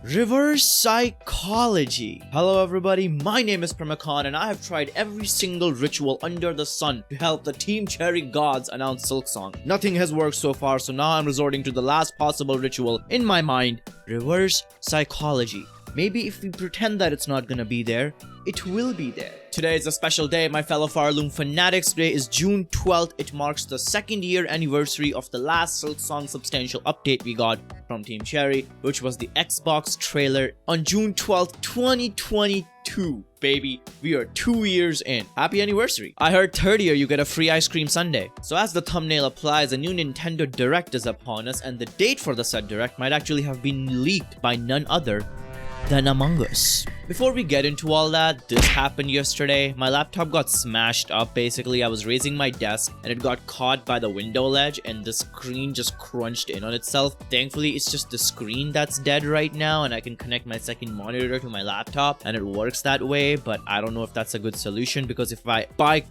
Reverse psychology. Hello everybody, my name is Primacon and I have tried every single ritual under the sun to help the Team Cherry gods announce Silksong. Nothing has worked so far, so now I'm resorting to the last possible ritual in my mind, reverse psychology. Maybe if we pretend that it's not gonna be there, it will be there. Today is a special day, my fellow Farloom fanatics. Today is June 12th. It marks the second year anniversary of the last Silksong substantial update we got from Team Cherry, which was the Xbox trailer on June 12th, 2022. Baby, we are 2 years in. Happy anniversary. I heard third year you get a free ice cream sundae. So as the thumbnail applies, a new Nintendo Direct is upon us, and the date for the said Direct might actually have been leaked by none other than Among Us. Before we get into all that, this happened yesterday. My laptop got smashed up. Basically, I was raising my desk and it got caught by the window ledge and the screen just crunched in on itself. Thankfully, it's just the screen that's dead right now and I can connect my second monitor to my laptop and it works that way, but I don't know if that's a good solution because if I, by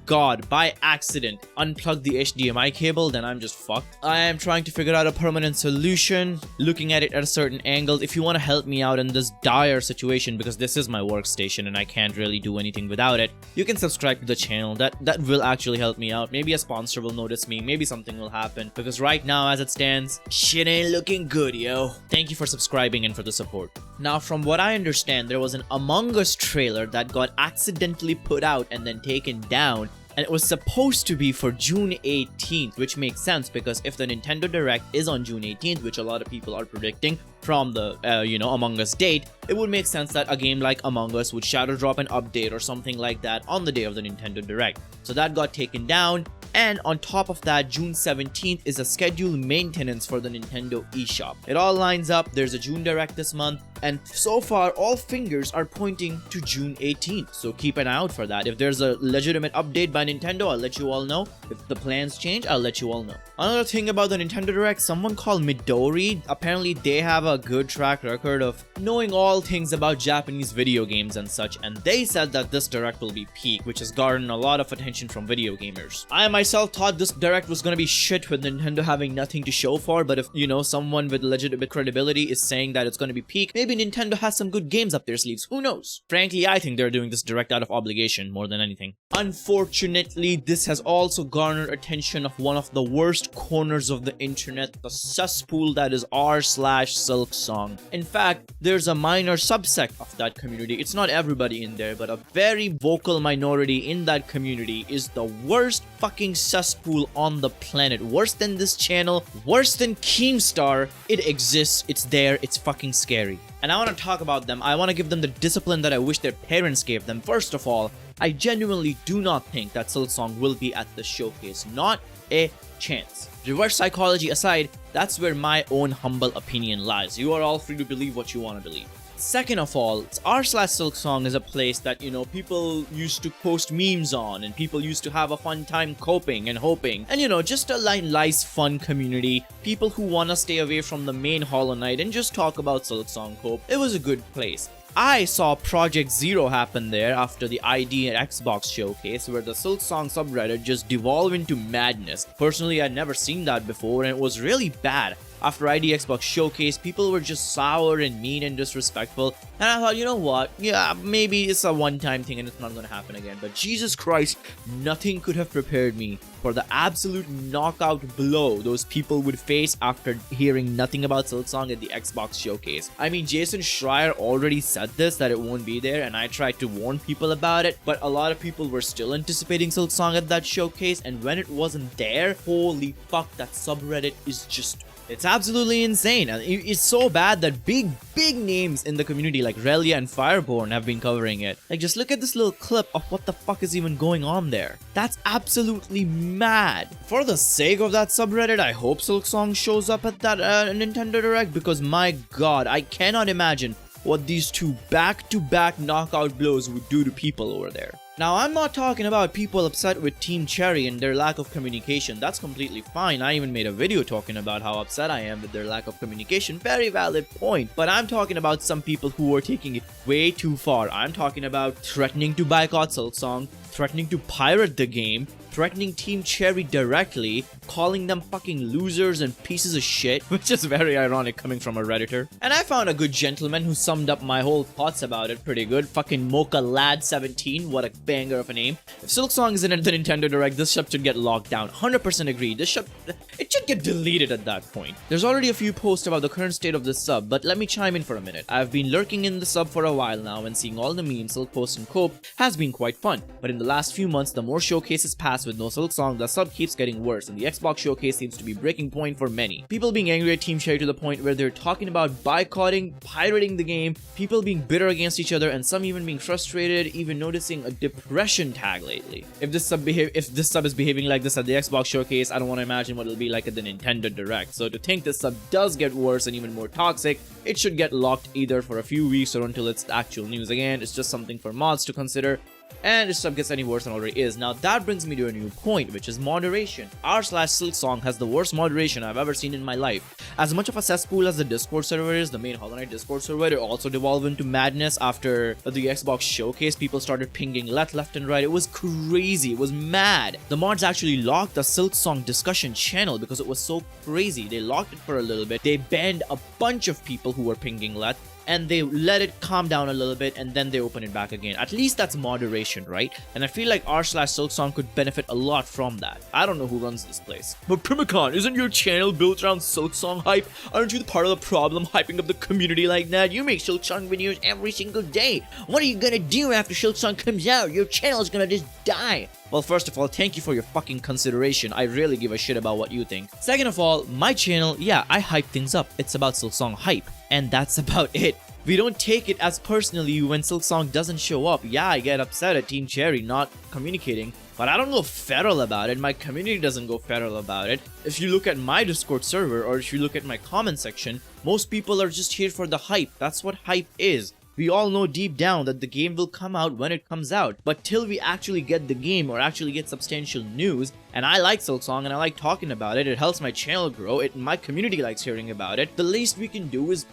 accident, unplug the HDMI cable, then I'm just fucked. I am trying to figure out a permanent solution, looking at it at a certain angle. If you want to help me out in this dire situation, because this is my workstation and I can't really do anything without it, you can subscribe to the channel. That will actually help me out. Maybe a sponsor will notice me, maybe something will happen, because right now as it stands, shit ain't looking good, yo. Thank you for subscribing and for the support. Now, from what I understand, there was an Among Us trailer that got accidentally put out and then taken down, and it was supposed to be for June 18th, which makes sense because if the Nintendo Direct is on June 18th, which a lot of people are predicting from the Among Us date, it would make sense that a game like Among Us would shadow drop an update or something like that on the day of the Nintendo Direct. So that got taken down, and on top of that, June 17th is a scheduled maintenance for the Nintendo eShop. It all lines up. There's a June Direct this month, and so far all fingers are pointing to June 18th, so keep an eye out for that. If there's a legitimate update by Nintendo, I'll let you all know. If the plans change, I'll let you all know. Another thing about the Nintendo Direct, someone called Midori, apparently they have a good track record of knowing all things about Japanese video games and such, and they said that this Direct will be peak, which has garnered a lot of attention from video gamers. I myself thought this Direct was gonna be shit with Nintendo having nothing to show for, but if, someone with legitimate credibility is saying that it's gonna be peak, maybe Nintendo has some good games up their sleeves, who knows? Frankly, I think they're doing this Direct out of obligation more than anything. Unfortunately, this has also garnered attention of one of the worst corners of the internet, the cesspool that is r/Silksong. In fact, there's a minor subsect of that community. It's not everybody in there, but a very vocal minority in that community is the worst fucking cesspool on the planet. Worse than this channel, worse than Keemstar. It exists, it's there, it's fucking scary. And I want to talk about them. I want to give them the discipline that I wish their parents gave them. First of all, I genuinely do not think that Silksong will be at the showcase. Not a chance. Reverse psychology aside, that's where my own humble opinion lies. You are all free to believe what you want to believe. Second of all, r/Silksong is a place that, people used to post memes on and people used to have a fun time coping and hoping. And, just a nice, fun community. People who want to stay away from the main Hollow Knight and just talk about Silksong cope. It was a good place. I saw Project Zero happen there after the ID and Xbox showcase, where the Silksong subreddit just devolved into madness. Personally, I'd never seen that before, and it was really bad. After ID Xbox showcase, people were just sour and mean and disrespectful, and I thought, you know what, yeah, maybe it's a one-time thing and it's not gonna happen again. But Jesus Christ, nothing could have prepared me for the absolute knockout blow those people would face after hearing nothing about Silksong at the Xbox showcase. I mean, Jason Schreier already said this, that it won't be there, and I tried to warn people about it, but a lot of people were still anticipating Silksong at that showcase, and when it wasn't there, holy fuck, that subreddit is just... it's absolutely insane. And it's so bad that big names in the community like Relia and Fireborn have been covering it. Like, just look at this little clip of what the fuck is even going on there. That's absolutely mad. For the sake of that subreddit, I hope Silksong shows up at that Nintendo Direct, because my god, I cannot imagine what these two back-to-back knockout blows would do to people over there. Now, I'm not talking about people upset with Team Cherry and their lack of communication. That's completely fine. I even made a video talking about how upset I am with their lack of communication. Very valid point. But I'm talking about some people who are taking it way too far. I'm talking about threatening to boycott Silksong, threatening to pirate the game, threatening Team Cherry directly, calling them fucking losers and pieces of shit, which is very ironic coming from a Redditor. And I found a good gentleman who summed up my whole thoughts about it pretty good. Fucking Mocha Lad 17, what a banger of a name. If Silksong isn't at the Nintendo Direct, this sub should get locked down. 100% agree. It should get deleted at that point. There's already a few posts about the current state of this sub, but let me chime in for a minute. I've been lurking in the sub for a while now, and seeing all the memes Silk posts and cope has been quite fun. But in the last few months, the more showcases pass with no Silksong, the sub keeps getting worse, and the Xbox showcase seems to be breaking point for many. People being angry at Team Cherry to the point where they're talking about boycotting, pirating the game, people being bitter against each other, and some even being frustrated, even noticing a depression tag lately. If this sub is behaving like this at the Xbox showcase, I don't want to imagine what it'll be like at the Nintendo Direct. So to think this sub does get worse and even more toxic, it should get locked either for a few weeks or until it's actual news again. It's just something for mods to consider. And if sub gets any worse than it already is. Now that brings me to a new point, which is moderation. r/Silksong has the worst moderation I've ever seen in my life. As much of a cesspool as the Discord server is, the main Hollow Knight Discord server, it also devolved into madness after the Xbox showcase. People started pinging left and right. It was crazy. It was mad. The mods actually locked the Silksong discussion channel because it was so crazy. They locked it for a little bit. They banned a bunch of people who were pinging left, and they let it calm down a little bit, and then they open it back again. At least that's moderation, right? And I feel like r/Silksong could benefit a lot from that. I don't know who runs this place. But Primacon, isn't your channel built around Silksong hype? Aren't you the part of the problem hyping up the community like that? You make Silksong videos every single day. What are you gonna do after Silksong comes out? Your channel is gonna just die. Well, first of all, thank you for your fucking consideration. I really give a shit about what you think. Second of all, my channel, yeah, I hype things up. It's about Silksong hype, and that's about it. We don't take it as personally when Silksong doesn't show up. Yeah, I get upset at Team Cherry not communicating, but I don't go feral about it. My community doesn't go feral about it. If you look at my Discord server, or if you look at my comment section, most people are just here for the hype. That's what hype is. We all know deep down that the game will come out when it comes out, but till we actually get the game or actually get substantial news, and I like Silksong and I like talking about it, it helps my channel grow, my community likes hearing about it, the least we can do is,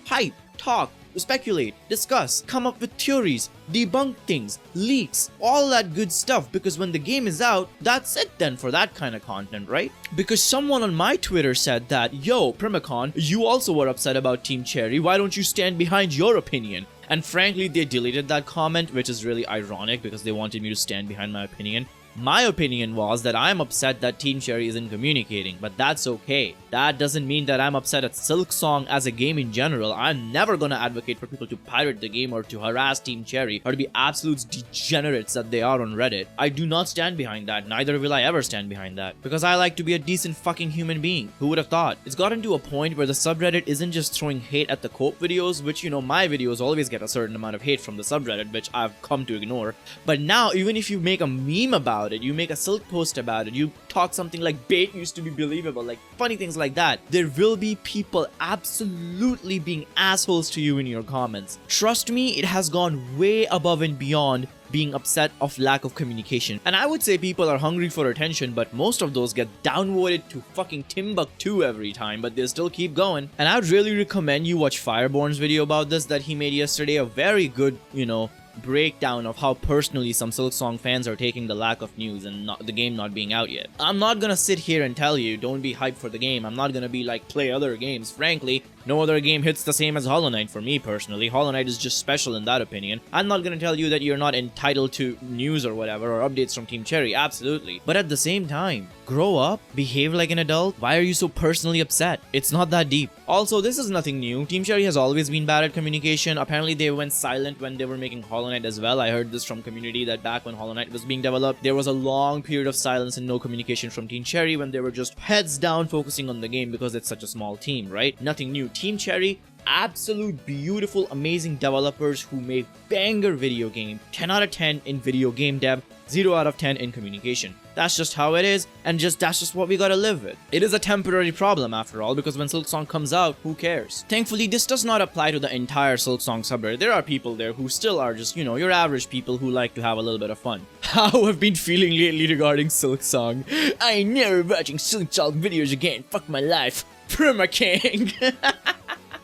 hype, talk, speculate, discuss, come up with theories, debunk things, leaks, all that good stuff, because when the game is out, that's it then for that kind of content, right? Because someone on my Twitter said that, yo, Primacon, you also were upset about Team Cherry, why don't you stand behind your opinion? And frankly, they deleted that comment, which is really ironic because they wanted me to stand behind my opinion. My opinion was that I'm upset that Team Cherry isn't communicating, but that's okay. That doesn't mean that I'm upset at Silksong as a game in general. I'm never gonna advocate for people to pirate the game or to harass Team Cherry or to be absolute degenerates that they are on Reddit. I do not stand behind that, neither will I ever stand behind that. Because I like to be a decent fucking human being. Who would have thought? It's gotten to a point where the subreddit isn't just throwing hate at the cope videos, which my videos always get a certain amount of hate from the subreddit, which I've come to ignore. But now, even if you make a meme about it, you make a Silk post about it, you talk something like bait used to be believable, like funny things like that, there will be people absolutely being assholes to you in your comments. Trust me, it has gone way above and beyond being upset of lack of communication. And I would say people are hungry for attention, but most of those get downvoted to fucking Timbuktu every time, but they still keep going. And I would really recommend you watch Fireborn's video about this that he made yesterday. A very good, breakdown of how personally some Silksong fans are taking the lack of news and the game not being out yet. I'm not gonna sit here and tell you don't be hyped for the game. I'm not gonna be like play other games. Frankly, no other game hits the same as Hollow Knight for me personally. Hollow Knight is just special in that opinion. I'm not gonna tell you that you're not entitled to news or whatever or updates from Team Cherry, absolutely. But at the same time, grow up, behave like an adult. Why are you so personally upset? It's not that deep. Also, this is nothing new. Team Cherry has always been bad at communication. Apparently they went silent when they were making Hollow Knight as well. I heard this from community that back when Hollow Knight was being developed, there was a long period of silence and no communication from Team Cherry when they were just heads down focusing on the game because it's such a small team, right? Nothing new. Team Cherry absolute beautiful, amazing developers who make banger video game. 10 out of 10 in video game dev, 0 out of 10 in communication. That's just how it is, and that's just what we gotta live with. It is a temporary problem after all, because when Silksong comes out, who cares? Thankfully, this does not apply to the entire Silksong subreddit. There are people there who still are just, you know, your average people who like to have a little bit of fun. How I've been feeling lately regarding Silksong. I ain't never watching Silksong videos again. Fuck my life. PrimaCan.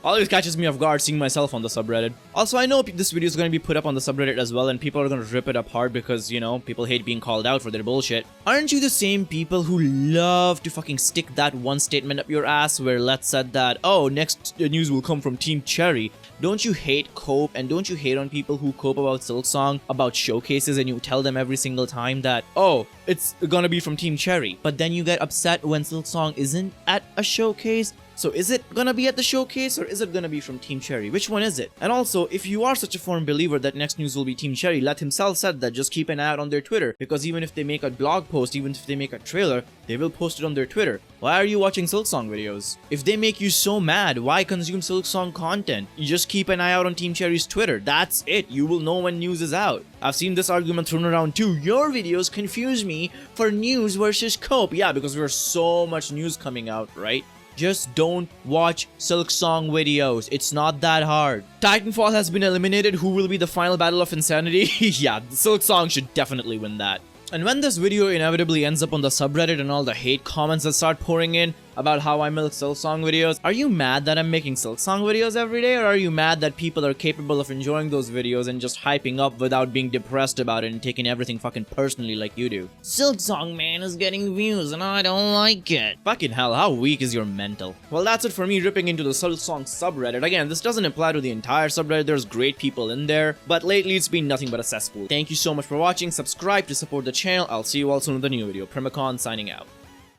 Always catches me off guard seeing myself on the subreddit. Also, I know this video is going to be put up on the subreddit as well, and people are going to rip it apart because, you know, people hate being called out for their bullshit. Aren't you the same people who love to fucking stick that one statement up your ass where let's said that, oh, next news will come from Team Cherry? Don't you hate cope, and don't you hate on people who cope about Silksong, about showcases, and you tell them every single time that, oh, it's gonna be from Team Cherry, but then you get upset when Silksong isn't at a showcase? So is it gonna be at the showcase, or is it gonna be from Team Cherry? Which one is it? And also, if you are such a firm believer that next news will be Team Cherry, Let himself said that, just keep an eye out on their Twitter, because even if they make a blog post, even if they make a trailer, they will post it on their Twitter. Why are you watching Silksong videos? If they make you so mad, why consume Silksong content? You just keep an eye out on Team Cherry's Twitter. That's it. You will know when news is out. I've seen this argument thrown around too. Your videos confuse me for news versus cope. Yeah, because there's so much news coming out, right? Just don't watch Silksong videos. It's not that hard. Titanfall has been eliminated. Who will be the final battle of insanity? Yeah, Silksong should definitely win that. And when this video inevitably ends up on the subreddit and all the hate comments that start pouring in about how I milk Silksong videos, are you mad that I'm making Silksong videos every day, or are you mad that people are capable of enjoying those videos and just hyping up without being depressed about it and taking everything fucking personally like you do? Silksong man is getting views and I don't like it. Fucking hell, how weak is your mental? Well, that's it for me ripping into the Silksong subreddit. Again, this doesn't apply to the entire subreddit. There's great people in there, but lately it's been nothing but a cesspool. Thank you so much for watching. Subscribe to support the channel. I'll see you all soon with a new video. PrimaCon signing out.